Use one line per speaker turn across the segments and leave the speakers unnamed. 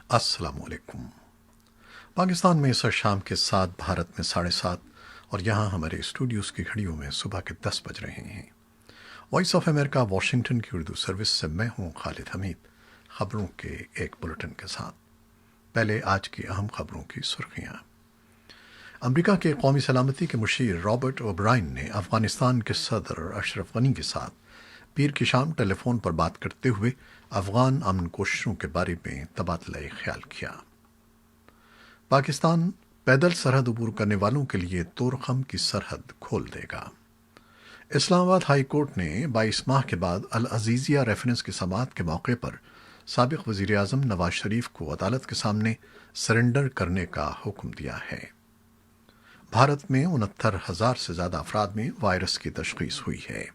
السلام علیکم۔ پاکستان میں اس وقت شام کے 7، بھارت میں 7:30 اور یہاں ہمارے اسٹوڈیوز کی گھڑیوں میں صبح کے 10 بج رہے ہیں۔ وائس آف امریکہ واشنگٹن کی اردو سروس سے میں ہوں خالد حمید، خبروں کے ایک بلٹن کے ساتھ۔ پہلے آج کی اہم خبروں کی سرخیاں۔ امریکہ کے قومی سلامتی کے مشیر رابرٹ اوبرائن نے افغانستان کے صدر اشرف غنی کے ساتھ پیر کی شام ٹیلی فون پر بات کرتے ہوئے افغان امن کوششوں کے بارے میں تبادلہ خیال کیا۔ پاکستان پیدل سرحد عبور کرنے والوں کے لیے طورخم کی سرحد کھول دے گا۔ اسلام آباد ہائی کورٹ نے 22 ماہ کے بعد العزیزیہ ریفرنس کی سماعت کے موقع پر سابق وزیر اعظم نواز شریف کو عدالت کے سامنے سرنڈر کرنے کا حکم دیا ہے۔ بھارت میں 69,000 سے زیادہ افراد میں وائرس کی تشخیص ہوئی ہے۔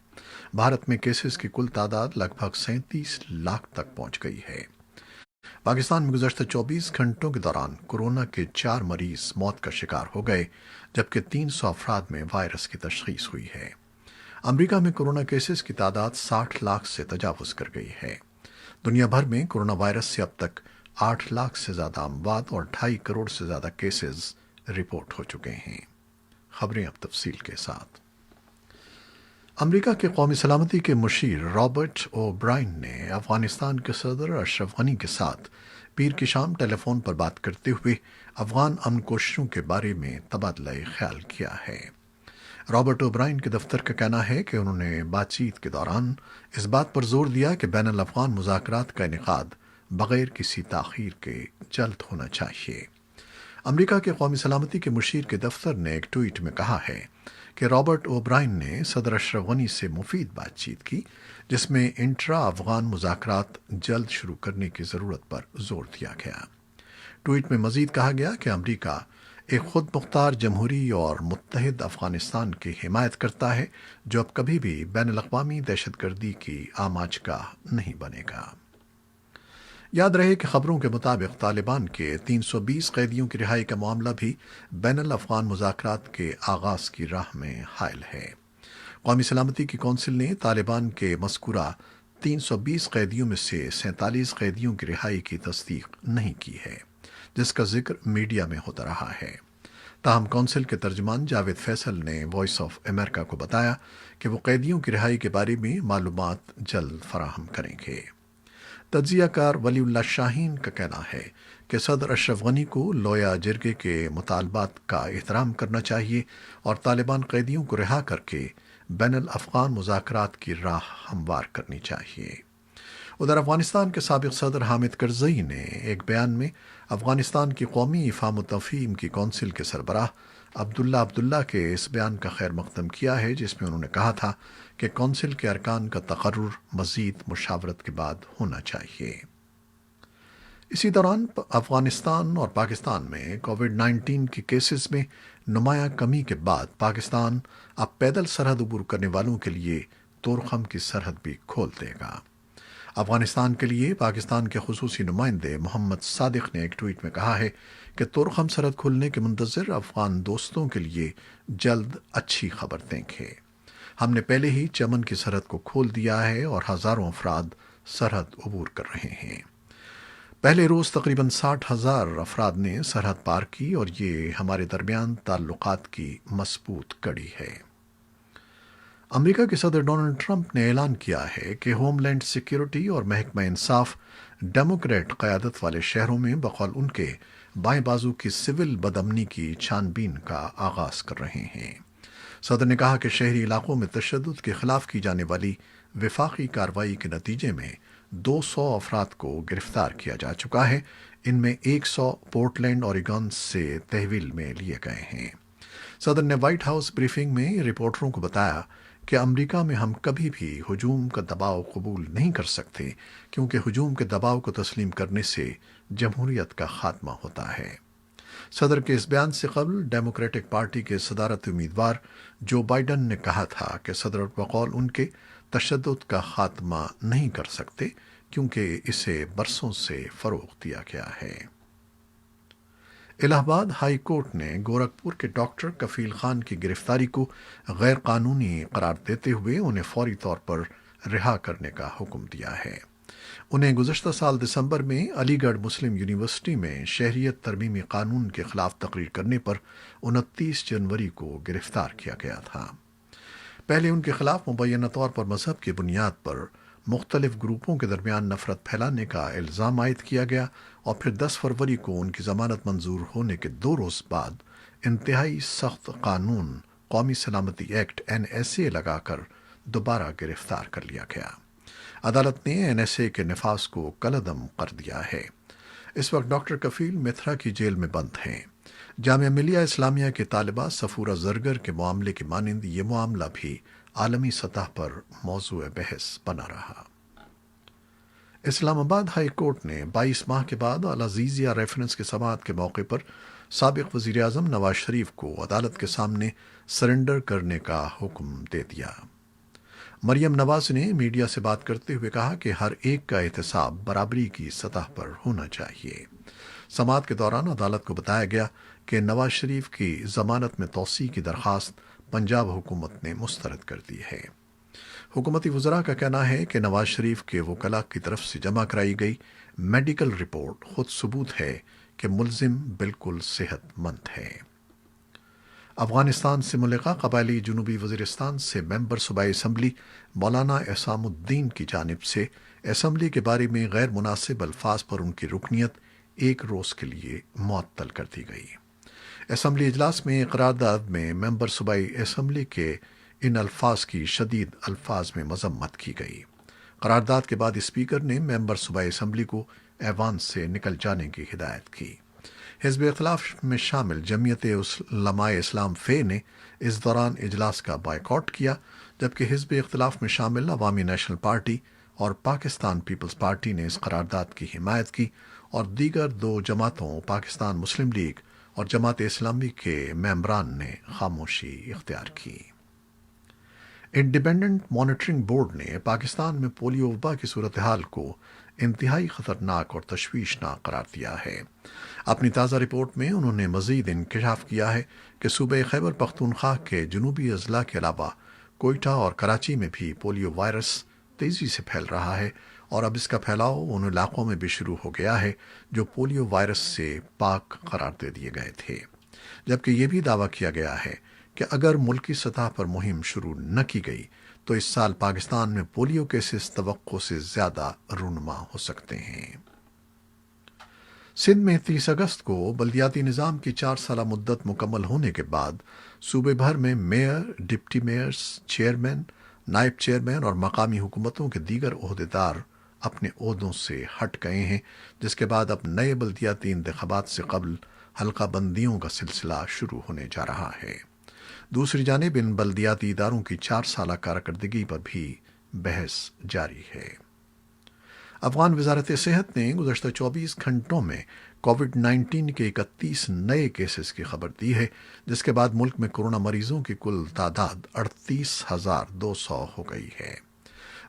بھارت میں کیسز کی کل تعداد لگ بھگ 37 لاکھ تک پہنچ گئی ہے۔ پاکستان میں گزشتہ 24 گھنٹوں کے دوران کورونا کے 4 مریض موت کا شکار ہو گئے، جبکہ 300 افراد میں وائرس کی تشخیص ہوئی ہے۔ امریکہ میں کورونا کیسز کی تعداد 60 لاکھ سے تجاوز کر گئی ہے۔ دنیا بھر میں کورونا وائرس سے اب تک 8 لاکھ سے زیادہ اموات اور 2.5 کروڑ سے زیادہ کیسز رپورٹ ہو چکے ہیں۔ خبریں اب تفصیل کے ساتھ۔ امریکہ کے قومی سلامتی کے مشیر رابرٹ او برائن نے افغانستان کے صدر اشرف غنی کے ساتھ پیر کی شام ٹیلی فون پر بات کرتے ہوئے افغان امن کوششوں کے بارے میں تبادلہ خیال کیا ہے۔ رابرٹ او برائن کے دفتر کا کہنا ہے کہ انہوں نے بات چیت کے دوران اس بات پر زور دیا کہ بین الافغان مذاکرات کا انعقاد بغیر کسی تاخیر کے جلد ہونا چاہیے۔ امریکہ کے قومی سلامتی کے مشیر کے دفتر نے ایک ٹویٹ میں کہا ہے کہ رابرٹ او برائن نے صدر اشرف غنی سے مفید بات چیت کی، جس میں انٹرا افغان مذاکرات جلد شروع کرنے کی ضرورت پر زور دیا گیا۔ ٹویٹ میں مزید کہا گیا کہ امریکہ ایک خود مختار جمہوری اور متحد افغانستان کی حمایت کرتا ہے، جو اب کبھی بھی بین الاقوامی دہشت گردی کی آماجگاہ نہیں بنے گا۔ یاد رہے کہ خبروں کے مطابق طالبان کے 320 قیدیوں کی رہائی کا معاملہ بھی بین الافغان مذاکرات کے آغاز کی راہ میں حائل ہے۔ قومی سلامتی کی کونسل نے طالبان کے مذکورہ 320 قیدیوں میں سے 47 قیدیوں کی رہائی کی تصدیق نہیں کی ہے، جس کا ذکر میڈیا میں ہوتا رہا ہے۔ تاہم کونسل کے ترجمان جاوید فیصل نے وائس آف امریکہ کو بتایا کہ وہ قیدیوں کی رہائی کے بارے میں معلومات جلد فراہم کریں گے۔ تجزیہ کار ولی اللہ شاہین کا کہنا ہے کہ صدر اشرف غنی کو لویا جرگے کے مطالبات کا احترام کرنا چاہیے اور طالبان قیدیوں کو رہا کر کے بین الافغان مذاکرات کی راہ ہموار کرنی چاہیے۔ ادھر افغانستان کے سابق صدر حامد کرزئی نے ایک بیان میں افغانستان کی قومی افہام و تفہیم کی کونسل کے سربراہ عبداللہ کے اس بیان کا خیر مقدم کیا ہے، جس میں انہوں نے کہا تھا کہ کونسل کے ارکان کا تقرر مزید مشاورت کے بعد ہونا چاہیے۔ اسی دوران افغانستان اور پاکستان میں کووڈ-19 کے کیسز میں نمایاں کمی کے بعد پاکستان اب پیدل سرحد عبور کرنے والوں کے لیے طورخم کی سرحد بھی کھول دے گا۔ افغانستان کے لیے پاکستان کے خصوصی نمائندے محمد صادق نے ایک ٹویٹ میں کہا ہے کہ طورخم سرحد کھلنے کے منتظر افغان دوستوں کے لیے جلد اچھی خبر دیں گے۔ ہم نے پہلے ہی چمن کی سرحد کو کھول دیا ہے اور ہزاروں افراد سرحد عبور کر رہے ہیں۔ پہلے روز تقریباً 60,000 افراد نے سرحد پار کی اور یہ ہمارے درمیان تعلقات کی مضبوط کڑی ہے۔ امریکہ کے صدر ڈونلڈ ٹرمپ نے اعلان کیا ہے کہ ہوم لینڈ سیکیورٹی اور محکمہ انصاف ڈیموکریٹ قیادت والے شہروں میں بقول ان کے بائیں بازو کی سول بدامنی کی چھان بین کا آغاز کر رہے ہیں۔ صدر نے کہا کہ شہری علاقوں میں تشدد کے خلاف کی جانے والی وفاقی کارروائی کے نتیجے میں 200 افراد کو گرفتار کیا جا چکا ہے۔ ان میں 100 پورٹلینڈ اوریگون سے تحویل میں لیے گئے ہیں۔ صدر نے وائٹ ہاؤس بریفنگ میں رپورٹروں کو بتایا کہ امریکہ میں ہم کبھی بھی ہجوم کا دباؤ قبول نہیں کر سکتے، کیونکہ ہجوم کے دباؤ کو تسلیم کرنے سے جمہوریت کا خاتمہ ہوتا ہے۔ صدر کے اس بیان سے قبل ڈیموکریٹک پارٹی کے صدارتی امیدوار جو بائیڈن نے کہا تھا کہ صدر بقول ان کے تشدد کا خاتمہ نہیں کر سکتے، کیونکہ اسے برسوں سے فروغ دیا گیا ہے۔ الہ آباد ہائی کورٹ نے گورکھپور کے ڈاکٹر کفیل خان کی گرفتاری کو غیر قانونی قرار دیتے ہوئے انہیں فوری طور پر رہا کرنے کا حکم دیا ہے۔ انہیں گزشتہ سال دسمبر میں علی گڑھ مسلم یونیورسٹی میں شہریت ترمیمی قانون کے خلاف تقریر کرنے پر 29 جنوری کو گرفتار کیا گیا تھا۔ پہلے ان کے خلاف مبینہ طور پر مذہب کی بنیاد پر مختلف گروپوں کے درمیان نفرت پھیلانے کا الزام عائد کیا گیا، اور پھر 10 فروری کو ان کی ضمانت منظور ہونے کے 2 روز بعد انتہائی سخت قانون قومی سلامتی ایکٹ NSA لگا کر دوبارہ گرفتار کر لیا گیا۔ عدالت نے NSA کے نفاذ کو کالعدم کر دیا ہے۔ اس وقت ڈاکٹر کفیل متھرا کی جیل میں بند ہیں۔ جامعہ ملیہ اسلامیہ کے طالبہ صفورہ زرگر کے معاملے کی مانند یہ معاملہ بھی عالمی سطح پر موضوع بحث بنا رہا۔ اسلام آباد ہائی کورٹ نے 22 ماہ کے بعد العزیزیہ ریفرنس کی سماعت کے موقع پر سابق وزیر اعظم نواز شریف کو عدالت کے سامنے سرنڈر کرنے کا حکم دے دیا۔ مریم نواز نے میڈیا سے بات کرتے ہوئے کہا کہ ہر ایک کا احتساب برابری کی سطح پر ہونا چاہیے۔ سماعت کے دوران عدالت کو بتایا گیا کہ نواز شریف کی ضمانت میں توسیع کی درخواست پنجاب حکومت نے مسترد کر دی ہے۔ حکومتی وزراء کا کہنا ہے کہ نواز شریف کے وکلاء کی طرف سے جمع کرائی گئی میڈیکل رپورٹ خود ثبوت ہے کہ ملزم بالکل صحت مند ہے۔ افغانستان سے ملحقہ قبائلی جنوبی وزیرستان سے ممبر صوبائی اسمبلی مولانا احسام الدین کی جانب سے اسمبلی کے بارے میں غیر مناسب الفاظ پر ان کی رکنیت 1 روز کے لیے معطل کر دی گئی۔ اسمبلی اجلاس میں قرارداد میں ممبر صوبائی اسمبلی کے ان الفاظ کی شدید الفاظ میں مذمت کی گئی۔ قرارداد کے بعد اسپیکر نے ممبر صوبائی اسمبلی کو ایوان سے نکل جانے کی ہدایت کی۔ حزب اختلاف میں شامل جمعیت علماء اسلام فے نے اس دوران اجلاس کا بائیکاٹ کیا، جبکہ حزب اختلاف میں شامل عوامی نیشنل پارٹی اور پاکستان پیپلز پارٹی نے اس قرارداد کی حمایت کی، اور دیگر 2 جماعتوں پاکستان مسلم لیگ اور جماعت اسلامی کے ممبران نے خاموشی اختیار کی۔ انڈیپینڈنٹ مانیٹرنگ بورڈ نے پاکستان میں پولیو وبا کی صورتحال کو انتہائی خطرناک اور تشویشناک قرار دیا ہے۔ اپنی تازہ رپورٹ میں انہوں نے مزید انکشاف کیا ہے کہ صوبہ خیبر پختونخوا کے جنوبی اضلاع کے علاوہ کوئٹہ اور کراچی میں بھی پولیو وائرس تیزی سے پھیل رہا ہے، اور اب اس کا پھیلاؤ ان علاقوں میں بھی شروع ہو گیا ہے جو پولیو وائرس سے پاک قرار دے دیے گئے تھے، جبکہ یہ بھی دعویٰ کیا گیا ہے کہ اگر ملکی سطح پر مہم شروع نہ کی گئی تو اس سال پاکستان میں پولیو کیسز توقع سے زیادہ رونما ہو سکتے ہیں۔ سندھ میں 30 اگست کو بلدیاتی نظام کی 4 سالہ مدت مکمل ہونے کے بعد صوبے بھر میں میئر، ڈپٹی میئرز، چیئرمین، نائب چیئرمین اور مقامی حکومتوں کے دیگر عہدیدار اپنے عہدوں سے ہٹ گئے ہیں، جس کے بعد اب نئے بلدیاتی انتخابات سے قبل حلقہ بندیوں کا سلسلہ شروع ہونے جا رہا ہے۔ دوسری جانب ان بلدیاتی اداروں کی 4 سالہ کارکردگی پر بھی بحث جاری ہے۔ افغان وزارت صحت نے گزشتہ 24 گھنٹوں میں کووڈ-19 کے 31 نئے کیسز کی خبر دی ہے، جس کے بعد ملک میں کورونا مریضوں کی کل تعداد 38,200 ہو گئی ہے۔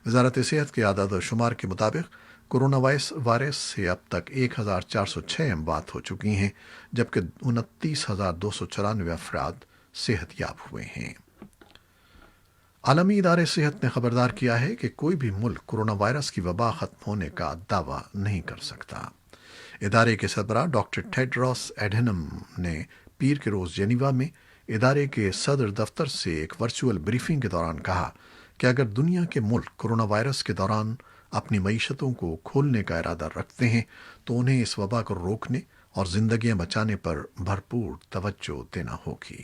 وزارت صحت کے اعداد و شمار کے مطابق کورونا وائرس سے اب تک 1,406 اموات ہو چکی ہیں، جبکہ 29,294 افراد صحت یاب ہوئے ہیں۔ عالمی ادارے صحت نے خبردار کیا ہے کہ کوئی بھی ملک کورونا وائرس کی وبا ختم ہونے کا دعویٰ نہیں کر سکتا۔ ادارے کے سربراہ ڈاکٹر ٹیڈروس ایڈھینم نے پیر کے روز جنیوا میں ادارے کے صدر دفتر سے ایک ورچوئل بریفنگ کے دوران کہا کہ اگر دنیا کے ملک کورونا وائرس کے دوران اپنی معیشتوں کو کھولنے کا ارادہ رکھتے ہیں تو انہیں اس وبا کو روکنے اور زندگیاں بچانے پر بھرپور توجہ دینا ہوگی۔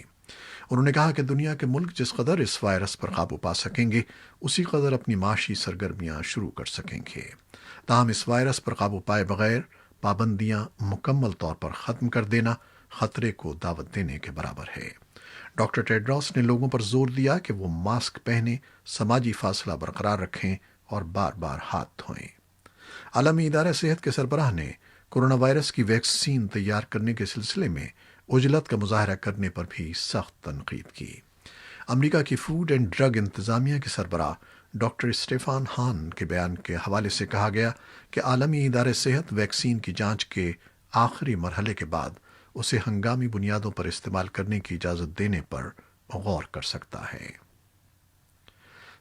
انہوں نے کہا کہ دنیا کے ملک جس قدر اس وائرس پر قابو پا سکیں گے، اسی قدر اپنی معاشی سرگرمیاں شروع کر سکیں گے۔ تاہم اس وائرس پر قابو پائے بغیر پابندیاں مکمل طور پر ختم کر دینا خطرے کو دعوت دینے کے برابر ہے۔ ڈاکٹر ٹیڈروس نے لوگوں پر زور دیا کہ وہ ماسک پہنیں، سماجی فاصلہ برقرار رکھیں اور بار بار ہاتھ دھوئیں۔ عالمی ادارہ صحت کے سربراہ نے کورونا وائرس کی ویکسین تیار کرنے کے سلسلے میں عجلت کا مظاہرہ کرنے پر بھی سخت تنقید کی۔ امریکہ کی فوڈ اینڈ ڈرگ انتظامیہ کے سربراہ ڈاکٹر اسٹیفان ہان کے بیان کے حوالے سے کہا گیا کہ عالمی ادارہ صحت ویکسین کی جانچ کے آخری مرحلے کے بعد اسے ہنگامی بنیادوں پر استعمال کرنے کی اجازت دینے پر غور کر سکتا ہے۔